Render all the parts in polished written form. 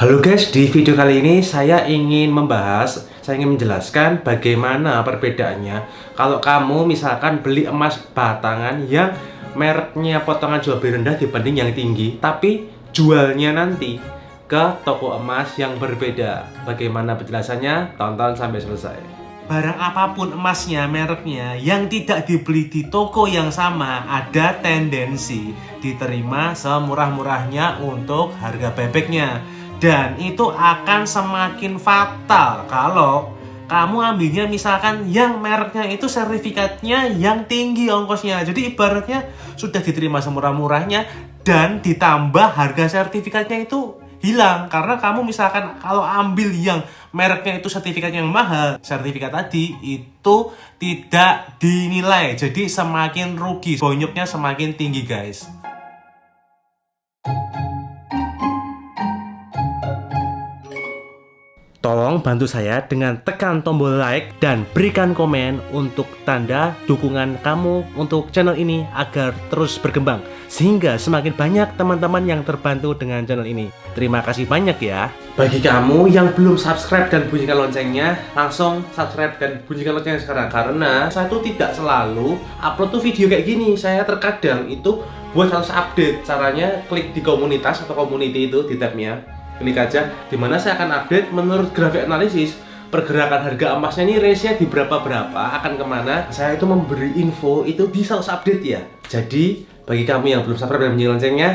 Halo guys, di video kali ini saya ingin menjelaskan bagaimana perbedaannya kalau kamu misalkan beli emas batangan yang mereknya potongan jual beli rendah dibanding yang tinggi, tapi jualnya nanti ke toko emas yang berbeda. Bagaimana penjelasannya? Tonton sampai selesai. Barang apapun emasnya, mereknya yang tidak dibeli di toko yang sama ada tendensi diterima semurah-murahnya untuk harga bebeknya. Dan itu akan semakin fatal kalau kamu ambilnya misalkan yang mereknya itu sertifikatnya yang tinggi ongkosnya. Jadi ibaratnya sudah diterima semurah-murahnya dan ditambah harga sertifikatnya itu hilang. Karena kamu misalkan kalau ambil yang mereknya itu sertifikatnya yang mahal, sertifikat tadi itu tidak dinilai. Jadi semakin rugi, bonyoknya semakin tinggi guys. Tolong bantu saya dengan tekan tombol like dan berikan komen untuk tanda dukungan kamu untuk channel ini agar terus berkembang sehingga semakin banyak teman-teman yang terbantu dengan channel ini. Terima kasih banyak ya. Bagi kamu yang belum subscribe dan bunyikan loncengnya, langsung subscribe dan bunyikan loncengnya sekarang karena saya tuh tidak selalu upload tuh video kayak gini. Saya terkadang itu buat harus update. Caranya klik di komunitas atau community itu di tabnya. Klik aja, dimana saya akan update menurut grafik analisis pergerakan harga emasnya ini range-nya di berapa-berapa akan kemana. Saya itu memberi info itu di sales update ya. Jadi bagi kamu yang belum subscribe dan bunyikan loncengnya,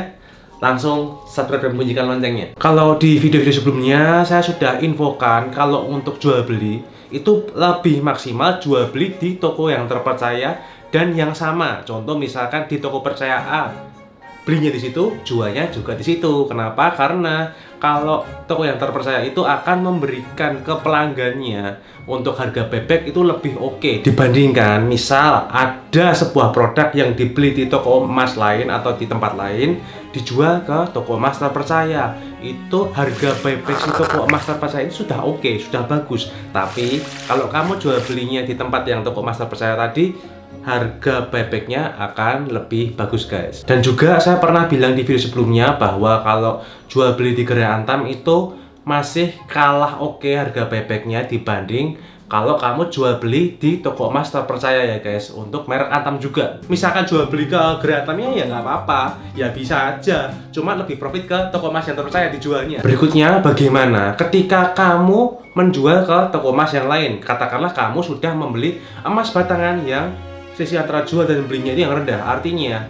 langsung subscribe dan bunyikan loncengnya. Kalau di video-video sebelumnya saya sudah infokan kalau untuk jual beli itu lebih maksimal jual beli di toko yang terpercaya dan yang sama. Contoh misalkan di toko percaya A, belinya di situ, jualnya juga di situ. Kenapa? Karena kalau toko yang terpercaya itu akan memberikan ke pelanggannya untuk harga bebek itu lebih oke dibandingkan misal ada sebuah produk yang dibeli di toko emas lain atau di tempat lain dijual ke toko emas terpercaya. Itu harga bebek di toko emas terpercaya itu sudah oke, sudah bagus. Tapi kalau kamu jual belinya di tempat yang toko emas terpercaya tadi, harga bebeknya akan lebih bagus guys. Dan juga saya pernah bilang di video sebelumnya bahwa kalau jual beli di Gerai Antam itu masih kalah oke harga bebeknya dibanding kalau kamu jual beli di toko emas terpercaya ya guys. Untuk merek Antam juga, misalkan jual beli ke Gerai Antamnya ya nggak apa-apa, ya bisa aja, cuma lebih profit ke toko emas yang terpercaya dijualnya. Berikutnya, bagaimana ketika kamu menjual ke toko emas yang lain? Katakanlah kamu sudah membeli emas batangan yang sisi antara jual dan belinya itu yang rendah. Artinya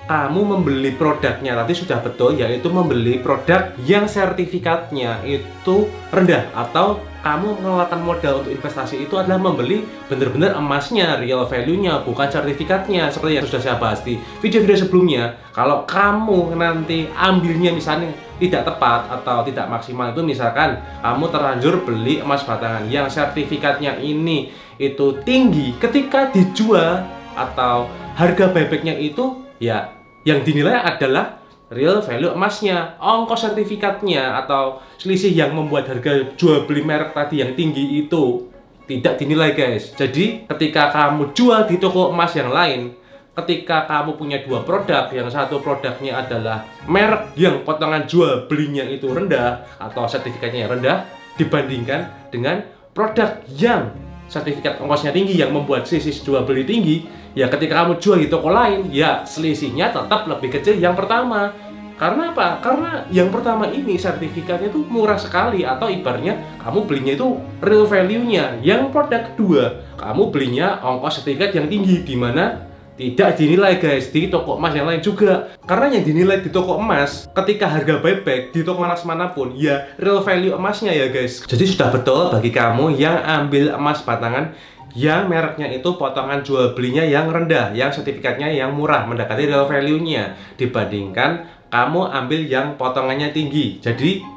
kamu membeli produknya tadi sudah betul, yaitu membeli produk yang sertifikatnya itu rendah, atau kamu mengeluarkan modal untuk investasi itu adalah membeli benar-benar emasnya, real value-nya, bukan sertifikatnya. Seperti yang sudah saya bahas di video-video sebelumnya, kalau kamu nanti ambilnya misalnya tidak tepat atau tidak maksimal, itu misalkan kamu terlanjur beli emas batangan yang sertifikatnya ini itu tinggi, ketika dijual atau harga bebeknya itu ya yang dinilai adalah real value emasnya, ongkos sertifikatnya atau selisih yang membuat harga jual beli merek tadi yang tinggi itu tidak dinilai guys. Jadi ketika kamu jual di toko emas yang lain, ketika kamu punya dua produk, yang satu produknya adalah merek yang potongan jual belinya itu rendah atau sertifikatnya yang rendah dibandingkan dengan produk yang sertifikat ongkosnya tinggi yang membuat selisih jual beli tinggi, ya ketika kamu jual di toko lain, ya selisihnya tetap lebih kecil yang pertama. Karena apa? Karena yang pertama ini sertifikatnya itu murah sekali, atau ibaratnya kamu belinya itu real value-nya. Yang produk kedua, kamu belinya ongkos sertifikat yang tinggi, di mana tidak dinilai guys di toko emas yang lain juga. Karena yang dinilai di toko emas ketika harga bebek di toko emas manapun ya real value emasnya ya guys. Jadi sudah betul bagi kamu yang ambil emas batangan yang mereknya itu potongan jual belinya yang rendah, yang sertifikatnya yang murah, mendekati real value-nya, dibandingkan kamu ambil yang potongannya tinggi. Jadi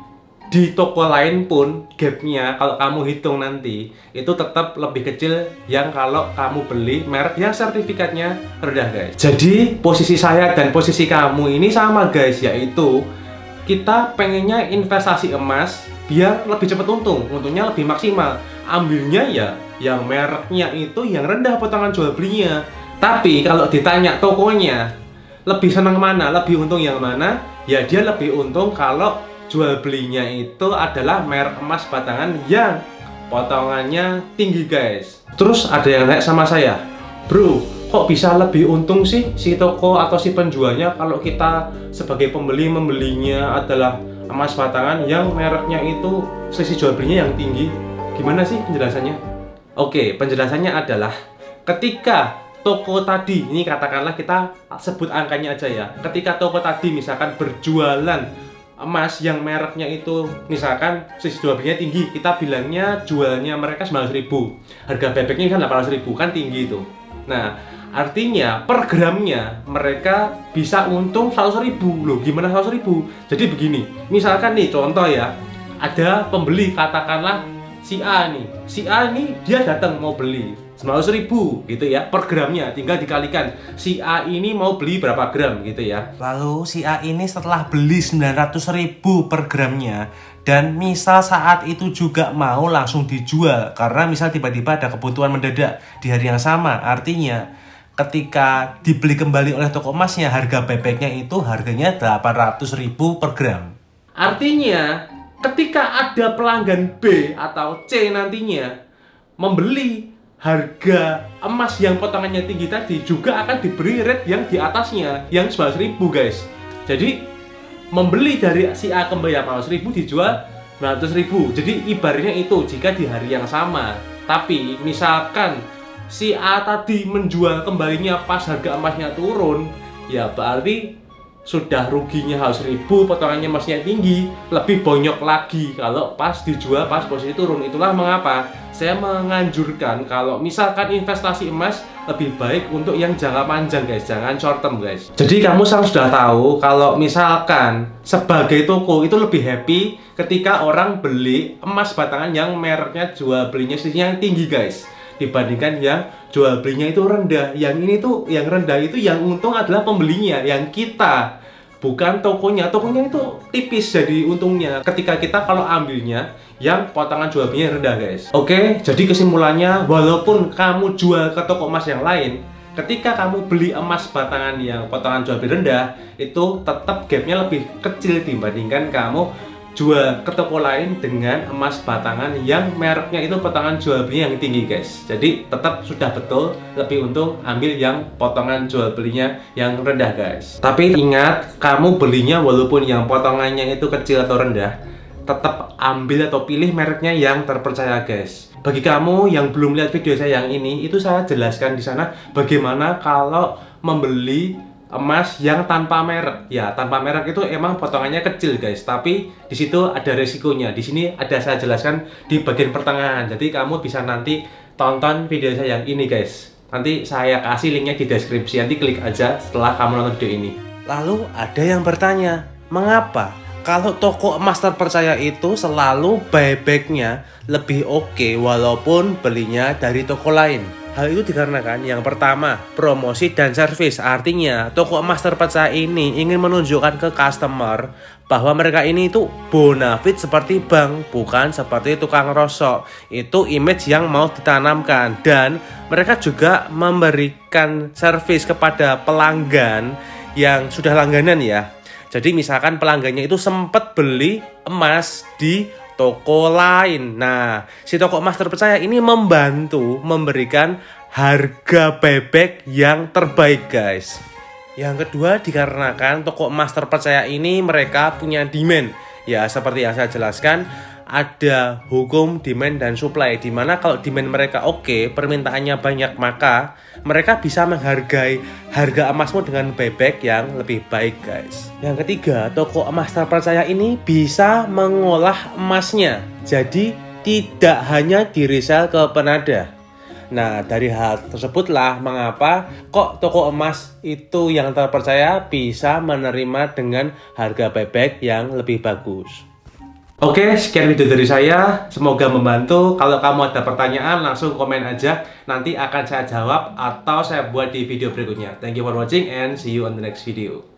di toko lain pun gapnya kalau kamu hitung nanti itu tetap lebih kecil yang kalau kamu beli merek yang sertifikatnya rendah guys. Jadi posisi saya dan posisi kamu ini sama guys, yaitu kita pengennya investasi emas biar lebih cepat untung, untungnya lebih maksimal. Ambilnya ya yang mereknya itu yang rendah potongan jual belinya. Tapi kalau ditanya tokonya lebih senang mana, lebih untung yang mana, ya dia lebih untung kalau jual belinya itu adalah merek emas batangan yang potongannya tinggi guys. Terus ada yang nanya sama saya, bro, kok bisa lebih untung sih si toko atau si penjualnya kalau kita sebagai pembeli membelinya adalah emas batangan yang mereknya itu selisih jual belinya yang tinggi? Gimana sih penjelasannya? Oke, penjelasannya adalah ketika toko tadi, ini katakanlah kita sebut angkanya aja ya, ketika toko tadi misalkan berjualan emas yang mereknya itu misalkan selisih jual belinya tinggi, kita bilangnya jualnya mereka 900.000, harga bebeknya kan 800.000, kan tinggi itu. Nah, artinya per gramnya mereka bisa untung 100.000. Loh, gimana 100.000? Jadi begini, misalkan nih contoh ya, ada pembeli katakanlah si A nih dia datang mau beli 900.000 gitu ya per gramnya, tinggal dikalikan si A ini mau beli berapa gram gitu ya. Lalu si A ini setelah beli 900.000 per gramnya dan misal saat itu juga mau langsung dijual karena misal tiba-tiba ada kebutuhan mendadak di hari yang sama, artinya ketika dibeli kembali oleh toko emasnya harga bebeknya itu harganya 800.000 per gram. Artinya ketika ada pelanggan B atau C nantinya membeli harga emas yang potongannya tinggi tadi juga akan diberi rate yang di atasnya yang 900.000 guys. Jadi membeli dari si A kembali 800.000 dijual 900.000. Jadi ibaratnya itu jika di hari yang sama. Tapi misalkan si A tadi menjual kembalinya pas harga emasnya turun, ya berarti sudah ruginya 100.000, potongannya emasnya tinggi, lebih bonyok lagi kalau pas dijual pas posisi turun. Itulah mengapa saya menganjurkan kalau misalkan investasi emas lebih baik untuk yang jangka panjang guys, jangan short term guys. Jadi kamu sekarang sudah tahu kalau misalkan sebagai toko itu lebih happy ketika orang beli emas batangan yang mereknya jual belinya selisihnya yang tinggi guys, dibandingkan yang jual belinya itu rendah. Yang ini tuh yang rendah itu yang untung adalah pembelinya, yang kita, bukan tokonya. Tokonya itu tipis jadi untungnya ketika kita kalau ambilnya yang potongan jual belinya rendah guys. Oke, jadi kesimpulannya walaupun kamu jual ke toko emas yang lain, ketika kamu beli emas batangan yang potongan jual beli rendah, itu tetap gapnya lebih kecil dibandingkan kamu jual ke toko lain dengan emas batangan yang mereknya itu potongan jual belinya yang tinggi guys. Jadi tetap sudah betul lebih untung ambil yang potongan jual belinya yang rendah guys. Tapi ingat, kamu belinya walaupun yang potongannya itu kecil atau rendah, tetap ambil atau pilih mereknya yang terpercaya guys. Bagi kamu yang belum lihat video saya yang ini, itu saya jelaskan di sana bagaimana kalau membeli emas yang tanpa merek. Ya, tanpa merek itu emang potongannya kecil guys, tapi di situ ada resikonya. Di sini ada saya jelaskan di bagian pertengahan. Jadi kamu bisa nanti tonton video saya yang ini guys. Nanti saya kasih linknya di deskripsi. Nanti klik aja setelah kamu nonton video ini. Lalu ada yang bertanya, mengapa kalau toko emas terpercaya itu selalu buybacknya lebih oke walaupun belinya dari toko lain? Hal itu dikarenakan yang pertama, promosi dan servis. Artinya toko emas terpercaya ini ingin menunjukkan ke customer bahwa mereka ini itu bonafit seperti bank, bukan seperti tukang rosok. Itu image yang mau ditanamkan. Dan mereka juga memberikan servis kepada pelanggan yang sudah langganan ya. Jadi misalkan pelanggannya itu sempat beli emas di toko lain. Nah, si toko emas terpercaya ini membantu memberikan harga bebek yang terbaik guys. Yang kedua, dikarenakan toko emas terpercaya ini mereka punya demand. Ya, seperti yang saya jelaskan, ada hukum demand dan supply, dimana kalau demand mereka oke, permintaannya banyak, maka mereka bisa menghargai harga emasmu dengan bebek yang lebih baik guys. Yang ketiga, toko emas terpercaya ini bisa mengolah emasnya, jadi tidak hanya diresell ke penadah. Nah, dari hal tersebutlah mengapa kok toko emas itu yang terpercaya bisa menerima dengan harga bebek yang lebih bagus. Oke, sekian video dari saya. Semoga membantu. Kalau kamu ada pertanyaan, langsung komen aja. Nanti akan saya jawab atau saya buat di video berikutnya. Thank you for watching and see you on the next video.